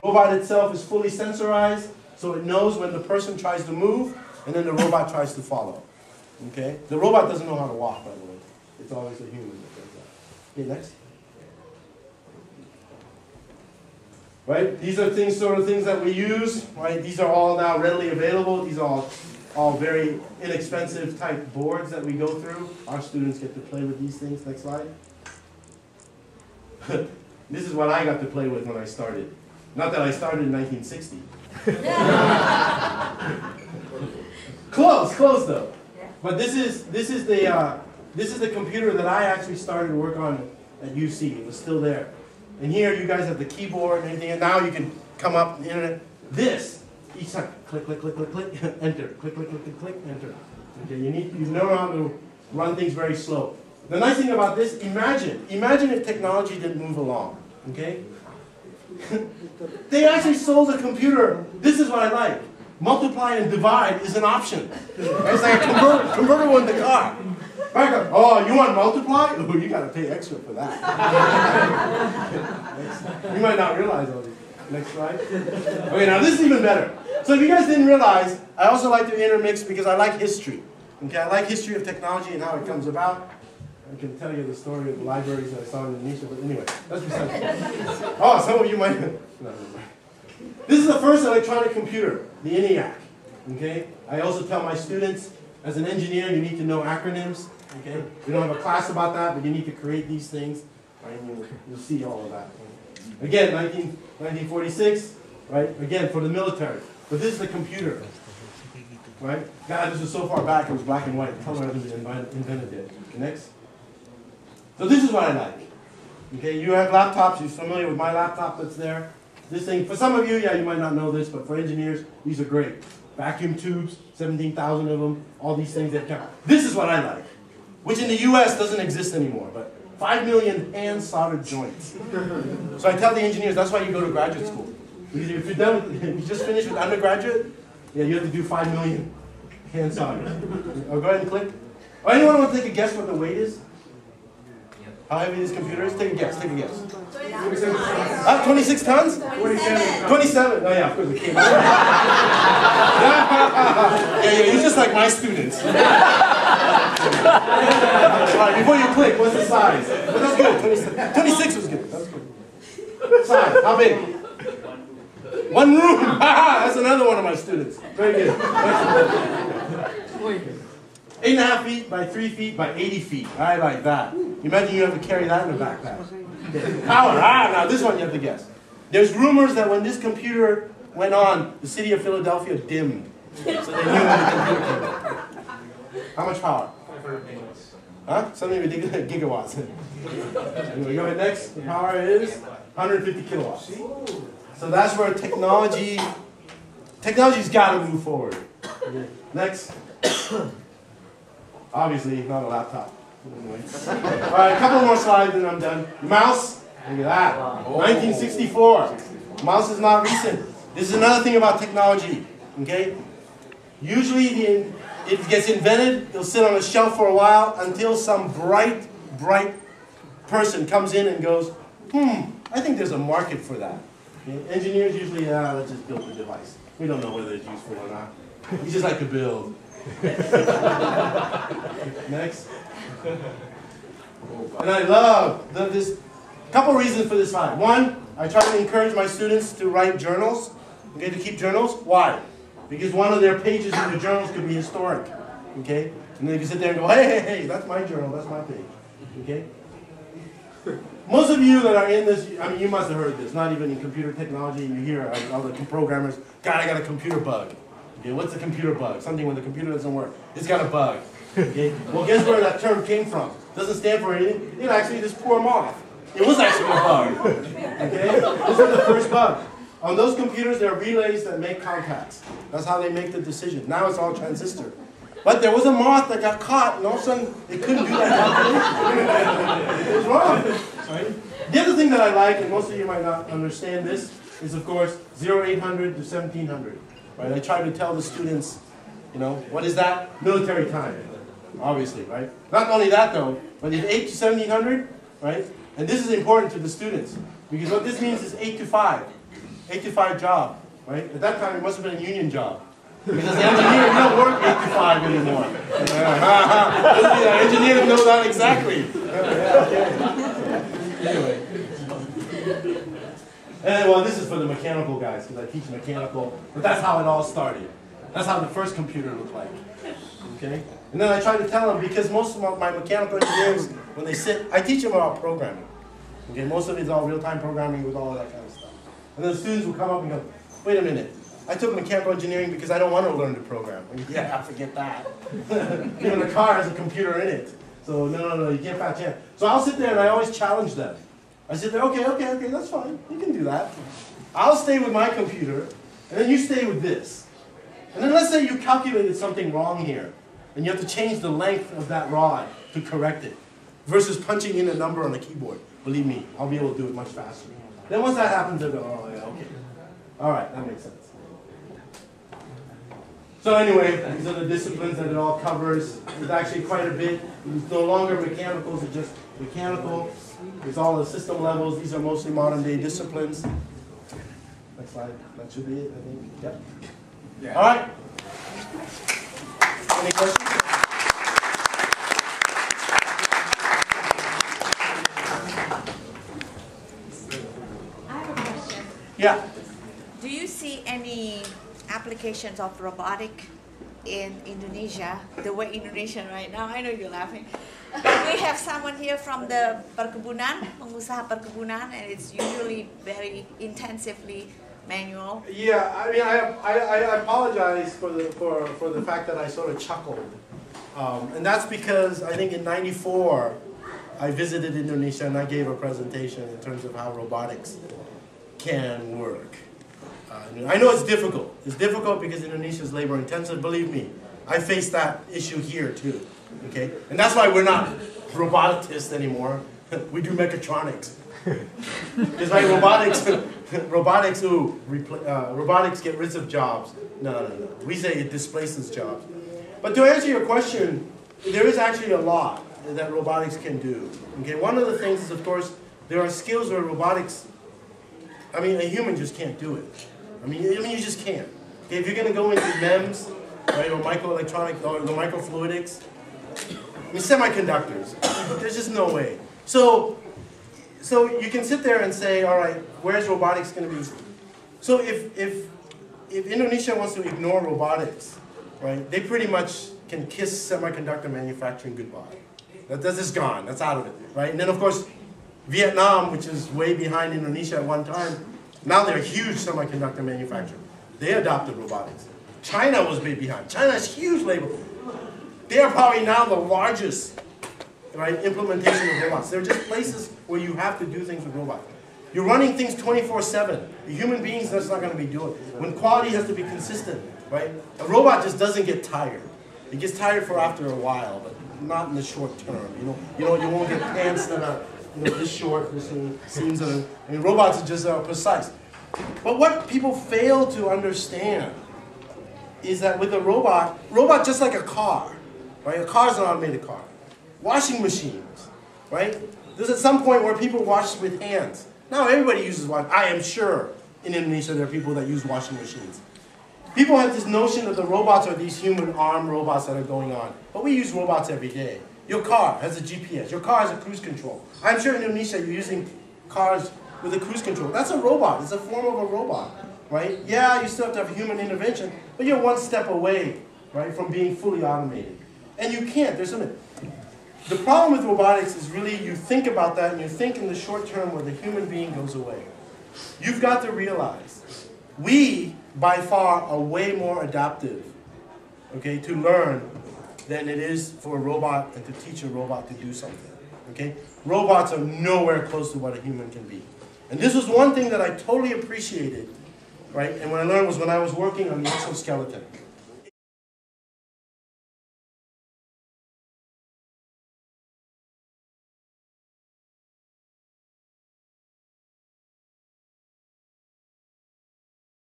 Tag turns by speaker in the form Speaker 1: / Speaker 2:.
Speaker 1: robot itself is fully sensorized, so it knows when the person tries to move, and then the robot tries to follow. Okay? The robot doesn't know how to walk, by the way. It's always a human that does that. Okay, next. Right? These are things, sort of things that we use. Right? These are all now readily available. These are all very inexpensive type boards that we go through. Our students get to play with these things. Next slide. This is what I got to play with when I started. Not that I started in 1960. Close though. But this is the computer that I actually started to work on at UC. It was still there. And here you guys have the keyboard and everything, and now you can come up the internet. This, each time, click, click, click, click, click, enter, click, click, click, click, click, enter. Okay, you know how to run things very slow. The nice thing about this, imagine if technology didn't move along. Okay? They actually sold a computer. This is what I like. Multiply and divide is an option. It's like a convertible in the car. Oh, you want multiply? Oh, you got to pay extra for that. You might not realize all these. Next slide. Okay, now this is even better. So if you guys didn't realize, I also like to intermix because I like history. Okay, I like history of technology and how it comes about. I can tell you the story of the libraries that I saw in Indonesia, but anyway, that's besides. Oh, some of you might. No. This is the first electronic computer, the ENIAC. Okay? I also tell my students, as an engineer, you need to know acronyms. Okay? We don't have a class about that, but you need to create these things. Right? You'll see all of that. Again, 1946, right? Again, for the military. But this is the computer. Right? God, this was so far back, it was black and white. Color hasn't been invented yet. Next. So this is what I like. Okay, you have laptops, you're familiar with my laptop that's there. This thing, for some of you, yeah, you might not know this, but for engineers, these are great. Vacuum tubes, 17,000 of them, all these things that count. This is what I like, which in the US doesn't exist anymore, but 5 million hand-soldered joints. So I tell the engineers, that's why you go to graduate school. Because if you're done with, if you just finished with undergraduate, yeah, you have to do 5 million hand-solders. Oh, go ahead and click. Oh, anyone want to take a guess what the weight is? How heavy this computer is? Take a guess, take a guess. 26 tons? 27. 27. Oh yeah, of course it came out. Yeah, you're just like my students. Alright, before you click, what's the size? But that's good. 26 was good. That's good. Size, how big? One room. That's another one of my students. Very good. 8.5 feet by 3 feet by 80 feet. I like that. Imagine you have to carry that in a backpack. Okay. Power. Now this one you have to guess. There's rumors that when this computer went on, the city of Philadelphia dimmed. So they knew when the computer came on. How much power? 500 megawatts. Huh? Something ridiculous. Gigawatts. Anyway, go ahead next. The power is 150 kilowatts. So that's where technology's got to move forward. Okay. Next. Obviously, not a laptop. Anyway. All right, a couple more slides and I'm done. Mouse, look at that. 1964. Mouse is not recent. This is another thing about technology. Okay? Usually, it gets invented, it'll sit on a shelf for a while until some bright person comes in and goes, I think there's a market for that. Okay? Engineers usually, let's just build the device. We don't know whether it's useful or not. We just like to build. Next. And I love this. Couple reasons for this slide. One, I try to encourage my students to write journals. Okay, to keep journals. Why? Because one of their pages in the journals could be historic. Okay, and they can sit there and go, hey, that's my journal, that's my page. Okay. Most of you that are in this, I mean, you must have heard this. Not even in computer technology, you hear all the programmers. God, I got a computer bug. Okay, what's a computer bug? Something when the computer doesn't work. It's got a bug. Okay? Well, guess where that term came from? Doesn't stand for anything. It's actually this poor moth. It was actually a bug. Okay? This is the first bug. On those computers, there are relays that make contacts. That's how they make the decision. Now it's all transistor. But there was a moth that got caught, and all of a sudden, it couldn't do that calculation. It was wrong. Right? The other thing that I like, and most of you might not understand this, is of course 0800 to 1700. Right? I try to tell the students, you know, what is that? Military time, obviously, right? Not only that though, but it's 8 to 1700, right? And this is important to the students, because what this means is 8 to 5. 8 to 5 job, right? At that time, it must have been a union job. Because the engineer don't work 8 to 5 anymore. The engineers know that exactly. Anyway. And well, this is for the mechanical guys, because I teach mechanical, but that's how it all started. That's how the first computer looked like. Okay? And then I try to tell them, because most of my mechanical engineers, when they sit, I teach them about programming. Okay? Most of it is all real-time programming with all of that kind of stuff. And then the students will come up and go, wait a minute, I took mechanical engineering because I don't want to learn to program. Yeah, forget that. Even the car has a computer in it. So no, you can't patch in. So I'll sit there and I always challenge them. I sit there, okay, that's fine. You can do that. I'll stay with my computer, and then you stay with this. And then let's say you calculated something wrong here, and you have to change the length of that rod to correct it, versus punching in a number on the keyboard. Believe me, I'll be able to do it much faster. Then once that happens, they'll go, oh yeah, okay. All right, that makes sense. So anyway, these are the disciplines that it all covers. There's actually quite a bit. It's no longer mechanicals, it's just mechanical. It's all the system levels. These are mostly modern day disciplines. Next slide. That should be it, I think. Yep. Yeah. All right. Any questions?
Speaker 2: I have a question.
Speaker 1: Yeah.
Speaker 2: Do you see any applications of robotic in Indonesia, the way Indonesian right now? I know you're laughing. We have someone here from the perkebunan, pengusaha perkebunan, and it's usually very intensively manual.
Speaker 1: Yeah, I mean, I apologize for the fact that I sort of chuckled, and that's because I think in '94 I visited Indonesia and I gave a presentation in terms of how robotics can work. I know it's difficult. It's difficult because Indonesia is labor intensive. Believe me, I face that issue here too. Okay, and that's why we're not roboticists anymore. We do mechatronics. Because like robotics get rid of jobs. No. We say it displaces jobs. But to answer your question, there is actually a lot that robotics can do. Okay, one of the things is, of course, there are skills where robotics, I mean, a human just can't do it. I mean, you just can't. Okay, if you're going to go into MEMS, right, or microelectronics, or the microfluidics, I mean, semiconductors, there's just no way. So you can sit there and say, all right, where's robotics going to be? So if Indonesia wants to ignore robotics, right, they pretty much can kiss semiconductor manufacturing goodbye. That's just gone. That's out of it, right? And then, of course, Vietnam, which is way behind Indonesia at one time, now they're a huge semiconductor manufacturer. They adopted robotics. China was way behind. China has huge labor. They are probably now the largest, right, implementation of robots. They're just places where you have to do things with robots. You're running things 24/7. The human beings, that's not going to be doing. When quality has to be consistent, right? A robot just doesn't get tired. It gets tired for after a while, but not in the short term. You won't get pants that are this short, this seams that are. I mean, robots are just precise. But what people fail to understand is that with a robot just like a car, right? A car is an automated car. Washing machines, right? There's at some point where people wash with hands. Now everybody uses one. I am sure in Indonesia there are people that use washing machines. People have this notion that the robots are these human arm robots that are going on. But we use robots every day. Your car has a GPS. Your car has a cruise control. I'm sure in Indonesia you're using cars with a cruise control. That's a robot. It's a form of a robot, right? Yeah, you still have to have human intervention, but you're one step away, right, from being fully automated. And you can't. There's something. The problem with robotics is really you think about that and you think in the short term where the human being goes away. You've got to realize we, by far, are way more adaptive, okay, to learn than it is for a robot and to teach a robot to do something, okay? Robots are nowhere close to what a human can be. And this was one thing that I totally appreciated, right? And what I learned was when I was working on the exoskeleton.